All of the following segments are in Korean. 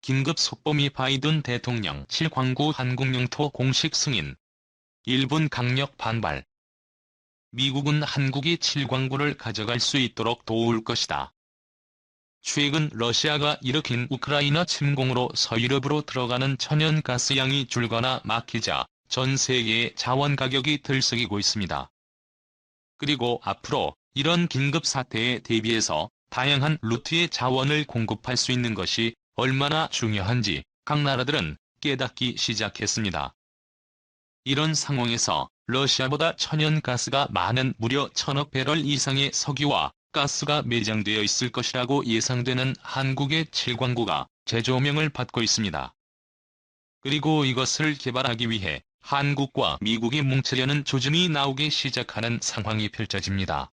긴급 속보미 바이든 대통령 7광구 한국 영토 공식 승인. 일본 강력 반발. 미국은 한국이 7광구를 가져갈 수 있도록 도울 것이다. 최근 러시아가 일으킨 우크라이나 침공으로 서유럽으로 들어가는 천연가스양이 줄거나 막히자 전 세계의 자원 가격이 들썩이고 있습니다. 그리고 앞으로 이런 긴급 사태에 대비해서 다양한 루트의 자원을 공급할 수 있는 것이 얼마나 중요한지 각 나라들은 깨닫기 시작했습니다. 이런 상황에서 러시아보다 천연가스가 많은 무려 1000억 배럴 이상의 석유와 가스가 매장되어 있을 것이라고 예상되는 한국의 7광구가 제조명을 받고 있습니다. 그리고 이것을 개발하기 위해 한국과 미국이 뭉치려는 조짐이 나오기 시작하는 상황이 펼쳐집니다.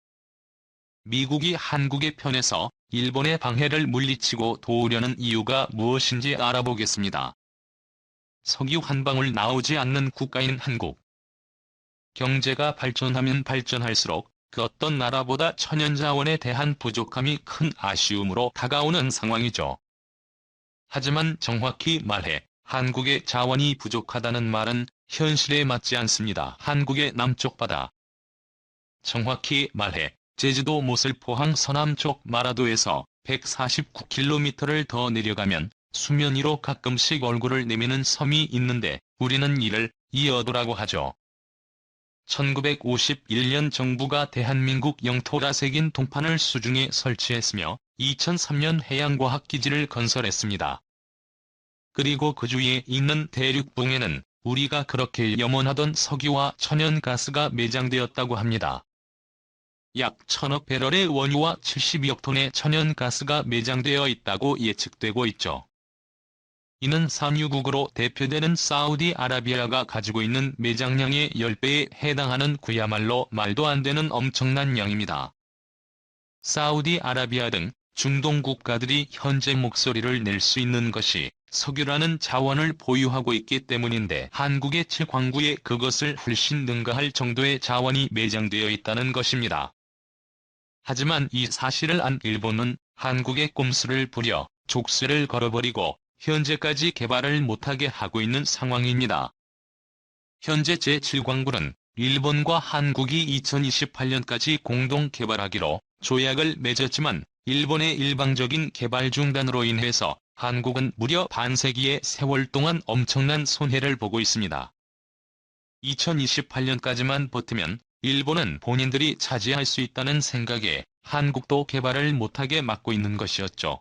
미국이 한국의 편에서 일본의 방해를 물리치고 도우려는 이유가 무엇인지 알아보겠습니다. 석유 한 방울 나오지 않는 국가인 한국. 경제가 발전하면 발전할수록 그 어떤 나라보다 천연자원에 대한 부족함이 큰 아쉬움으로 다가오는 상황이죠. 하지만 정확히 말해 한국의 자원이 부족하다는 말은 현실에 맞지 않습니다. 한국의 남쪽 바다. 정확히 말해 제주도 모슬 포항 서남쪽 마라도에서 149km를 더 내려가면 수면 위로 가끔씩 얼굴을 내미는 섬이 있는데 우리는 이를 이어도라고 하죠. 1951년 정부가 대한민국 영토라 새긴 동판을 수중에 설치했으며 2003년 해양과학기지를 건설했습니다. 그리고 그 주위에 있는 대륙붕에는 우리가 그렇게 염원하던 석유와 천연가스가 매장되었다고 합니다. 약 1000억 배럴의 원유와 72억 톤의 천연가스가 매장되어 있다고 예측되고 있죠. 이는 산유국으로 대표되는 사우디아라비아가 가지고 있는 매장량의 10배에 해당하는 그야말로 말도 안 되는 엄청난 양입니다. 사우디아라비아 등 중동 국가들이 현재 목소리를 낼 수 있는 것이 석유라는 자원을 보유하고 있기 때문인데 한국의 7광구에 그것을 훨씬 능가할 정도의 자원이 매장되어 있다는 것입니다. 하지만 이 사실을 안 일본은 한국의 꼼수를 부려 족쇄를 걸어버리고 현재까지 개발을 못하게 하고 있는 상황입니다. 현재 제7광구는 일본과 한국이 2028년까지 공동 개발하기로 조약을 맺었지만 일본의 일방적인 개발 중단으로 인해서 한국은 무려 반세기의 세월 동안 엄청난 손해를 보고 있습니다. 2028년까지만 버티면 일본은 본인들이 차지할 수 있다는 생각에 한국도 개발을 못하게 막고 있는 것이었죠.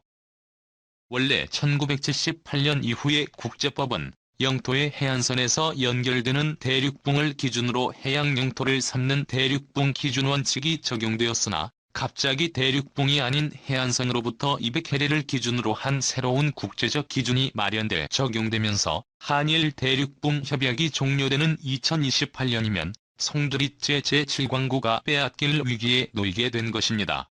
원래 1978년 이후에 국제법은 영토의 해안선에서 연결되는 대륙붕을 기준으로 해양 영토를 삼는 대륙붕 기준 원칙이 적용되었으나 갑자기 대륙붕이 아닌 해안선으로부터 200해리를 기준으로 한 새로운 국제적 기준이 마련돼 적용되면서 한일 대륙붕 협약이 종료되는 2028년이면 송두리째 제7광구가 빼앗길 위기에 놓이게 된 것입니다.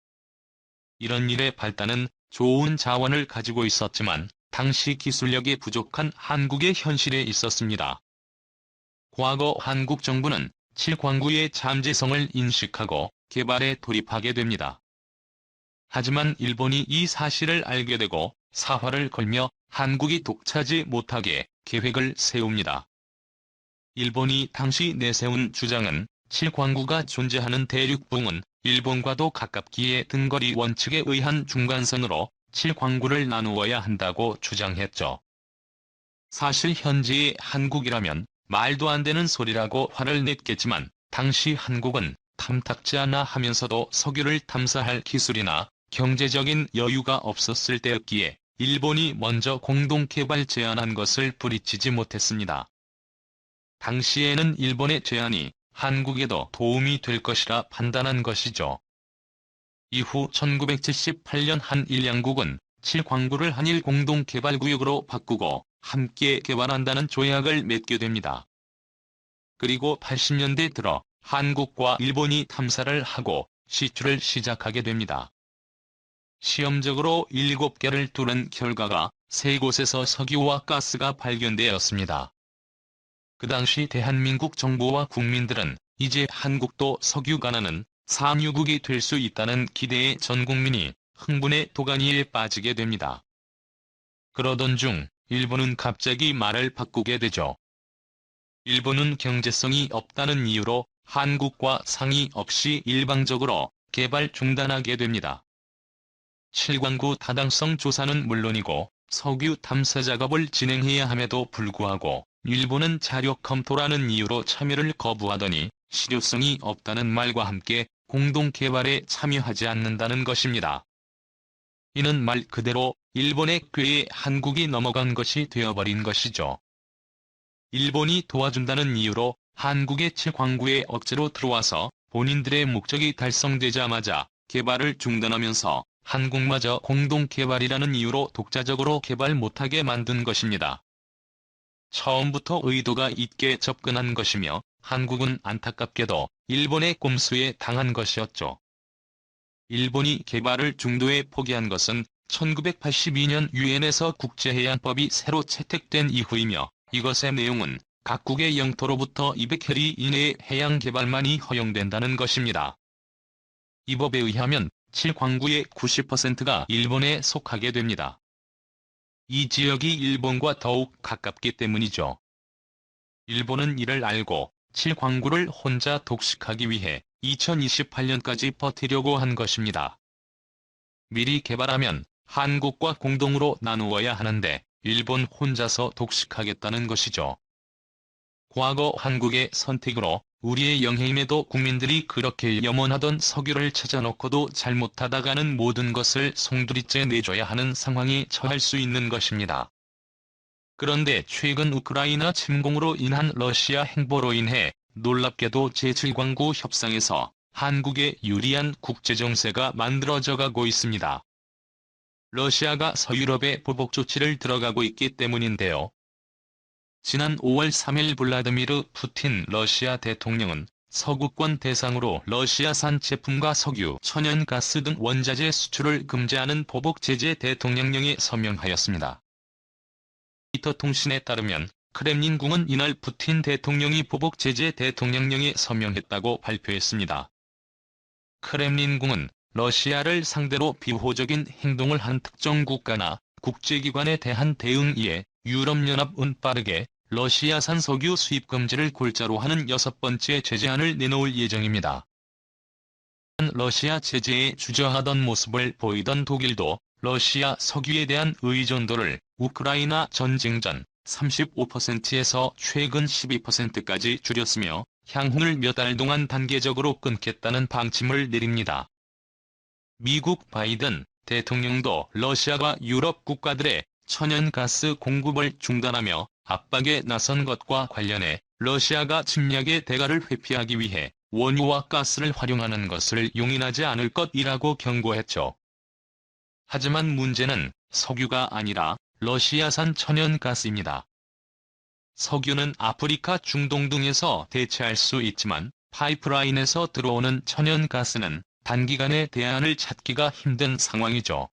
이런 일의 발단은 좋은 자원을 가지고 있었지만 당시 기술력이 부족한 한국의 현실에 있었습니다. 과거 한국 정부는 7광구의 잠재성을 인식하고 개발에 돌입하게 됩니다. 하지만 일본이 이 사실을 알게 되고 사활을 걸며 한국이 독차지 못하게 계획을 세웁니다. 일본이 당시 내세운 주장은 7광구가 존재하는 대륙붕은 일본과도 가깝기에 등거리 원칙에 의한 중간선으로 7광구를 나누어야 한다고 주장했죠. 사실 현재의 한국이라면 말도 안 되는 소리라고 화를 냈겠지만 당시 한국은 탐탁지 않아 하면서도 석유를 탐사할 기술이나 경제적인 여유가 없었을 때였기에 일본이 먼저 공동개발 제안한 것을 뿌리치지 못했습니다. 당시에는 일본의 제안이 한국에도 도움이 될 것이라 판단한 것이죠. 이후 1978년 한일양국은 7광구를 한일 공동개발구역으로 바꾸고 함께 개발한다는 조약을 맺게 됩니다. 그리고 80년대 들어 한국과 일본이 탐사를 하고 시추를 시작하게 됩니다. 시험적으로 7개를 뚫은 결과가 3곳에서 석유와 가스가 발견되었습니다. 그 당시 대한민국 정부와 국민들은 이제 한국도 석유가 나는 산유국이 될 수 있다는 기대에 전 국민이 흥분의 도가니에 빠지게 됩니다. 그러던 중 일본은 갑자기 말을 바꾸게 되죠. 일본은 경제성이 없다는 이유로 한국과 상의 없이 일방적으로 개발 중단하게 됩니다. 7광구 타당성 조사는 물론이고 석유 탐사 작업을 진행해야 함에도 불구하고 일본은 자료 검토라는 이유로 참여를 거부하더니 실효성이 없다는 말과 함께 공동 개발에 참여하지 않는다는 것입니다. 이는 말 그대로 일본의 꾀에 한국이 넘어간 것이 되어버린 것이죠. 일본이 도와준다는 이유로 한국의 7광구에 억지로 들어와서 본인들의 목적이 달성되자마자 개발을 중단하면서 한국마저 공동개발이라는 이유로 독자적으로 개발 못하게 만든 것입니다. 처음부터 의도가 있게 접근한 것이며 한국은 안타깝게도 일본의 꼼수에 당한 것이었죠. 일본이 개발을 중도에 포기한 것은 1982년 유엔에서 국제해양법이 새로 채택된 이후이며 이것의 내용은 각국의 영토로부터 200해리 이내의 해양 개발만이 허용된다는 것입니다. 이 법에 의하면 7광구의 90%가 일본에 속하게 됩니다. 이 지역이 일본과 더욱 가깝기 때문이죠. 일본은 이를 알고 7광구를 혼자 독식하기 위해 2028년까지 버티려고 한 것입니다. 미리 개발하면 한국과 공동으로 나누어야 하는데 일본 혼자서 독식하겠다는 것이죠. 과거 한국의 선택으로 우리의 영해임에도 국민들이 그렇게 염원하던 석유를 찾아놓고도 잘못하다가는 모든 것을 송두리째 내줘야 하는 상황에 처할 수 있는 것입니다. 그런데 최근 우크라이나 침공으로 인한 러시아 행보로 인해 놀랍게도 제7광구 협상에서 한국에 유리한 국제정세가 만들어져 가고 있습니다. 러시아가 서유럽에 보복 조치를 들어가고 있기 때문인데요. 지난 5월 3일 블라디미르 푸틴 러시아 대통령은 서구권 대상으로 러시아산 제품과 석유, 천연가스 등 원자재 수출을 금지하는 보복 제재 대통령령에 서명하였습니다. 로이터 통신에 따르면 크렘린궁은 이날 푸틴 대통령이 보복 제재 대통령령에 서명했다고 발표했습니다. 크렘린궁은 러시아를 상대로 비호적인 행동을 한 특정 국가나 국제기관에 대한 대응이에 유럽연합은 빠르게 러시아산 석유 수입 금지를 골자로 하는 6번째 제재안을 내놓을 예정입니다. 러시아 제재에 주저하던 모습을 보이던 독일도 러시아 석유에 대한 의존도를 우크라이나 전쟁 전 35%에서 최근 12%까지 줄였으며 향후를 몇 달 동안 단계적으로 끊겠다는 방침을 내립니다. 미국 바이든 대통령도 러시아가 유럽 국가들의 천연가스 공급을 중단하며 압박에 나선 것과 관련해 러시아가 침략의 대가를 회피하기 위해 원유와 가스를 활용하는 것을 용인하지 않을 것이라고 경고했죠. 하지만 문제는 석유가 아니라 러시아산 천연가스입니다. 석유는 아프리카, 중동 등에서 대체할 수 있지만 파이프라인에서 들어오는 천연가스는 단기간에 대안을 찾기가 힘든 상황이죠.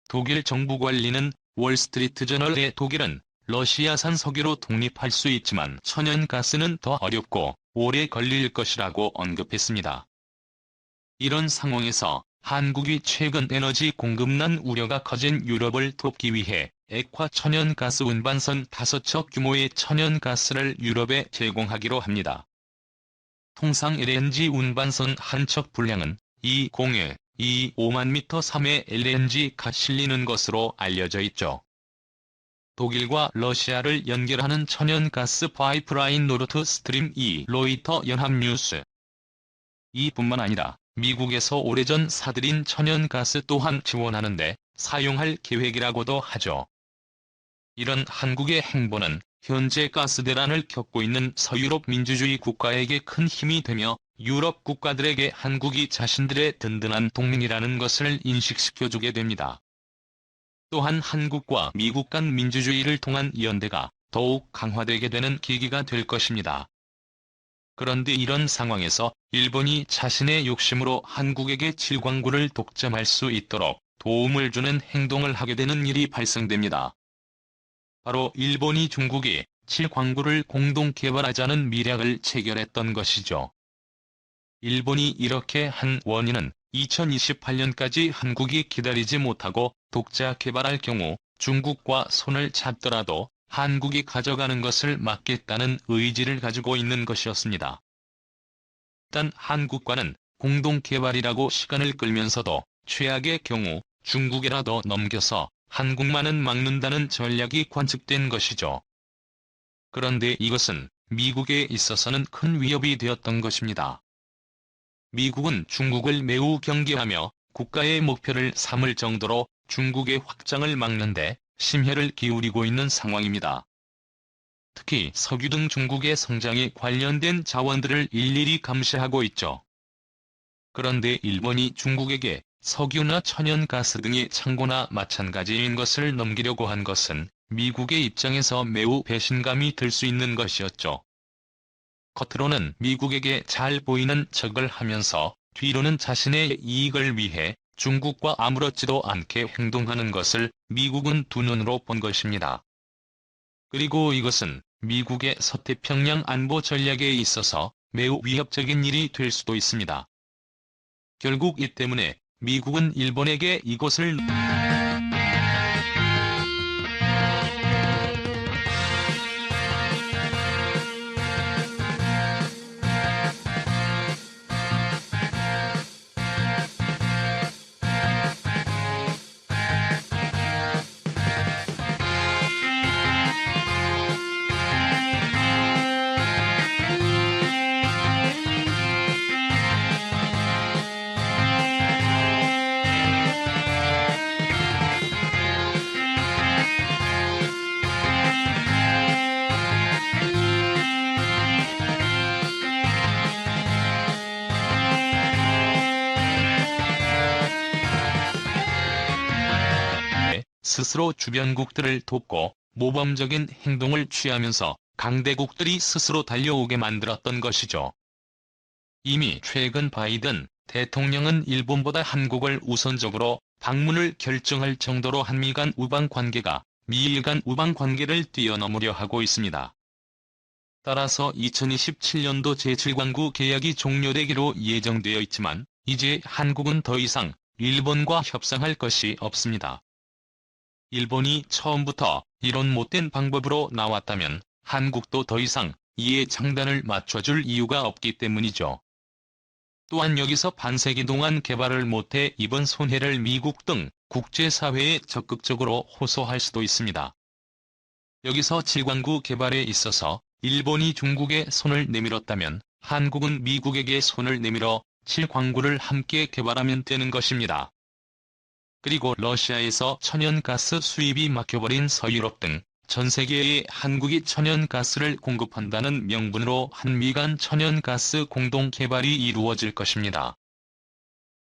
독일 정부 관리는 월스트리트저널에 독일은 러시아산 석유로 독립할 수 있지만 천연가스는 더 어렵고 오래 걸릴 것이라고 언급했습니다. 이런 상황에서 한국이 최근 에너지 공급난 우려가 커진 유럽을 돕기 위해 액화 천연가스 운반선 5척 규모의 천연가스를 유럽에 제공하기로 합니다. 통상 LNG 운반선 한 척 분량은 205만 미터 3의 LNG가 실리는 것으로 알려져 있죠. 독일과 러시아를 연결하는 천연가스 파이프라인 노르트 스트림 2 로이터 연합뉴스. 이뿐만 아니라 미국에서 오래전 사들인 천연가스 또한 지원하는데 사용할 계획이라고도 하죠. 이런 한국의 행보는 현재 가스 대란을 겪고 있는 서유럽 민주주의 국가에게 큰 힘이 되며 유럽 국가들에게 한국이 자신들의 든든한 동맹이라는 것을 인식시켜주게 됩니다. 또한 한국과 미국 간 민주주의를 통한 연대가 더욱 강화되게 되는 계기가 될 것입니다. 그런데 이런 상황에서 일본이 자신의 욕심으로 한국에게 7광구를 독점할 수 있도록 도움을 주는 행동을 하게 되는 일이 발생됩니다. 바로 일본이 중국이 7광구를 공동 개발하자는 밀약을 체결했던 것이죠. 일본이 이렇게 한 원인은 2028년까지 한국이 기다리지 못하고 독자 개발할 경우 중국과 손을 잡더라도 한국이 가져가는 것을 막겠다는 의지를 가지고 있는 것이었습니다. 일단 한국과는 공동개발이라고 시간을 끌면서도 최악의 경우 중국에라도 넘겨서 한국만은 막는다는 전략이 관측된 것이죠. 그런데 이것은 미국에 있어서는 큰 위협이 되었던 것입니다. 미국은 중국을 매우 경계하며 국가의 목표를 삼을 정도로 중국의 확장을 막는데 심혈을 기울이고 있는 상황입니다. 특히 석유 등 중국의 성장에 관련된 자원들을 일일이 감시하고 있죠. 그런데 일본이 중국에게 석유나 천연가스 등의 창고나 마찬가지인 것을 넘기려고 한 것은 미국의 입장에서 매우 배신감이 들 수 있는 것이었죠. 겉으로는 미국에게 잘 보이는 척을 하면서 뒤로는 자신의 이익을 위해 중국과 아무렇지도 않게 행동하는 것을 미국은 두 눈으로 본 것입니다. 그리고 이것은 미국의 서태평양 안보 전략에 있어서 매우 위협적인 일이 될 수도 있습니다. 결국 이 때문에 미국은 일본에게 이곳을 스스로 주변국들을 돕고 모범적인 행동을 취하면서 강대국들이 스스로 달려오게 만들었던 것이죠. 이미 최근 바이든 대통령은 일본보다 한국을 우선적으로 방문을 결정할 정도로 한미 간 우방 관계가 미일 간 우방 관계를 뛰어넘으려 하고 있습니다. 따라서 2027년도 제7광구 계약이 종료되기로 예정되어 있지만 이제 한국은 더 이상 일본과 협상할 것이 없습니다. 일본이 처음부터 이런 못된 방법으로 나왔다면 한국도 더 이상 이에 장단을 맞춰줄 이유가 없기 때문이죠. 또한 여기서 반세기 동안 개발을 못해 입은 손해를 미국 등 국제사회에 적극적으로 호소할 수도 있습니다. 여기서 7광구 개발에 있어서 일본이 중국에 손을 내밀었다면 한국은 미국에게 손을 내밀어 7광구를 함께 개발하면 되는 것입니다. 그리고 러시아에서 천연가스 수입이 막혀버린 서유럽 등 전 세계에 한국이 천연가스를 공급한다는 명분으로 한미 간 천연가스 공동개발이 이루어질 것입니다.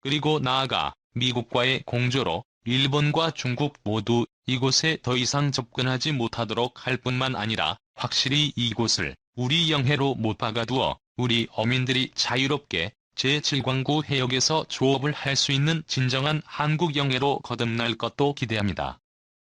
그리고 나아가 미국과의 공조로 일본과 중국 모두 이곳에 더 이상 접근하지 못하도록 할 뿐만 아니라 확실히 이곳을 우리 영해로 못 박아두어 우리 어민들이 자유롭게 제7광구 해역에서 조업을 할 수 있는 진정한 한국 영해로 거듭날 것도 기대합니다.